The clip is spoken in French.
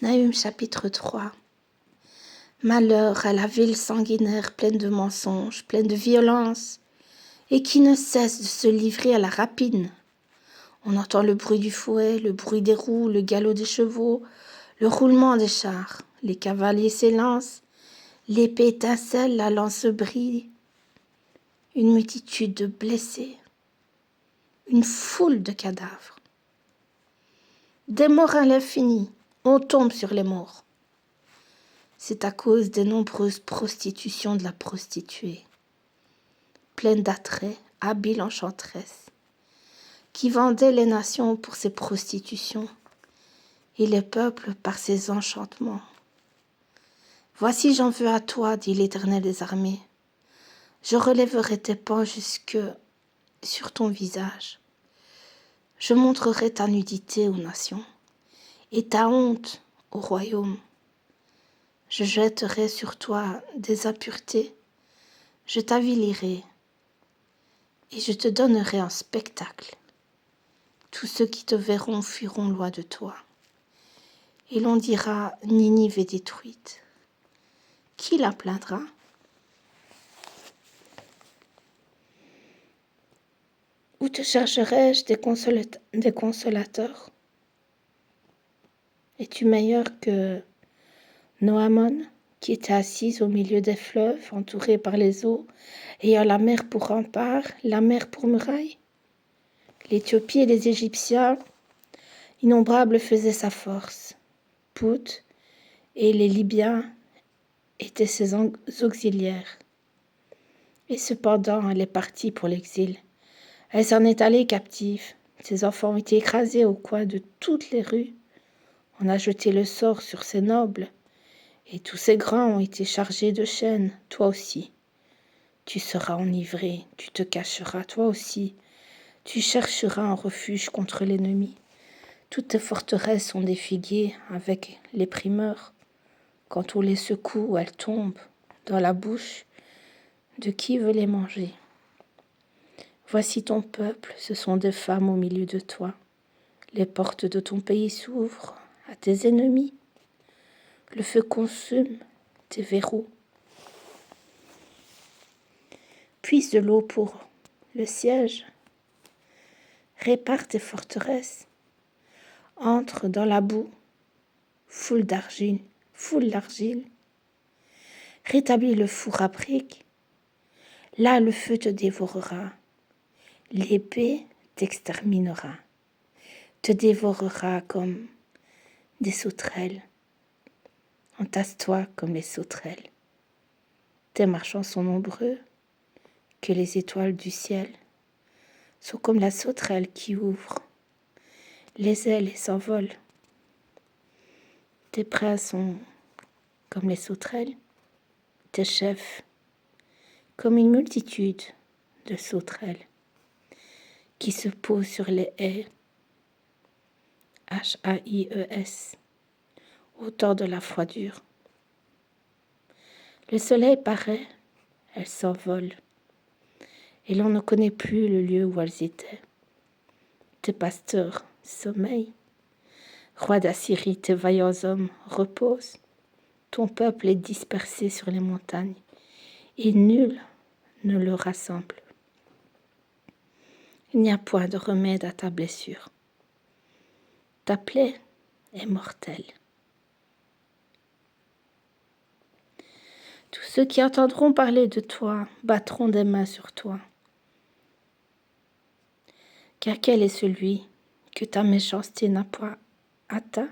Nahum chapitre 3. Malheur à la ville sanguinaire pleine de mensonges, pleine de violence, et qui ne cesse de se livrer à la rapine. On entend le bruit du fouet, le bruit des roues, le galop des chevaux, le roulement des chars. Les cavaliers s'élancent, l'épée étincelle, la lance brille. Une multitude de blessés, une foule de cadavres. Des morts à l'infini, on tombe sur les morts. C'est à cause des nombreuses prostitutions de la prostituée, pleine d'attraits, habile enchanteresse, qui vendait les nations pour ses prostitutions et les peuples par ses enchantements. Voici, j'en veux à toi, dit l'Éternel des armées. Je relèverai tes pans jusque sur ton visage. Je montrerai ta nudité aux nations et ta honte au royaume. Je jetterai sur toi des impuretés, je t'avilirai et je te donnerai un spectacle. Tous ceux qui te verront fuiront loin de toi. Et l'on dira, Ninive est détruite. Qui la plaindra? Où te chercherai-je des consolateurs? Es-tu meilleur que Noamon, qui était assise au milieu des fleuves, entourée par les eaux, ayant la mer pour rempart, la mer pour muraille? L'Éthiopie et les Égyptiens, innombrables, faisaient sa force. Pout et les Libyens étaient ses auxiliaires. Et cependant, elle est partie pour l'exil. Elle s'en est allée captive. Ses enfants ont été écrasés au coin de toutes les rues. On a jeté le sort sur ses nobles. Et tous ces grands ont été chargés de chaînes, toi aussi. Tu seras enivré, tu te cacheras, toi aussi. Tu chercheras un refuge contre l'ennemi. Toutes tes forteresses sont des figuiers avec les primeurs. Quand on les secoue, elles tombent dans la bouche de qui veut les manger. Voici ton peuple, ce sont des femmes au milieu de toi. Les portes de ton pays s'ouvrent à tes ennemis. Le feu consume tes verrous. Puise de l'eau pour le siège. Répare tes forteresses. Entre dans la boue, foule d'argile. Rétablis le four à briques. Là, le feu te dévorera. L'épée t'exterminera. Te dévorera comme des sauterelles. Entasse-toi comme les sauterelles. Tes marchands sont nombreux, que les étoiles du ciel sont comme la sauterelle qui ouvre les ailes et s'envole. Tes princes sont comme les sauterelles, tes chefs comme une multitude de sauterelles qui se posent sur les haies, H-A-I-E-S, au temps de la froidure. Le soleil paraît, elles s'envolent, et l'on ne connaît plus le lieu où elles étaient. Tes pasteurs sommeillent, roi d'Assyrie, tes vaillants hommes reposent. Ton peuple est dispersé sur les montagnes, et nul ne le rassemble. Il n'y a point de remède à ta blessure. Ta plaie est mortelle. Tous ceux qui entendront parler de toi battront des mains sur toi. Car quel est celui que ta méchanceté n'a point atteint?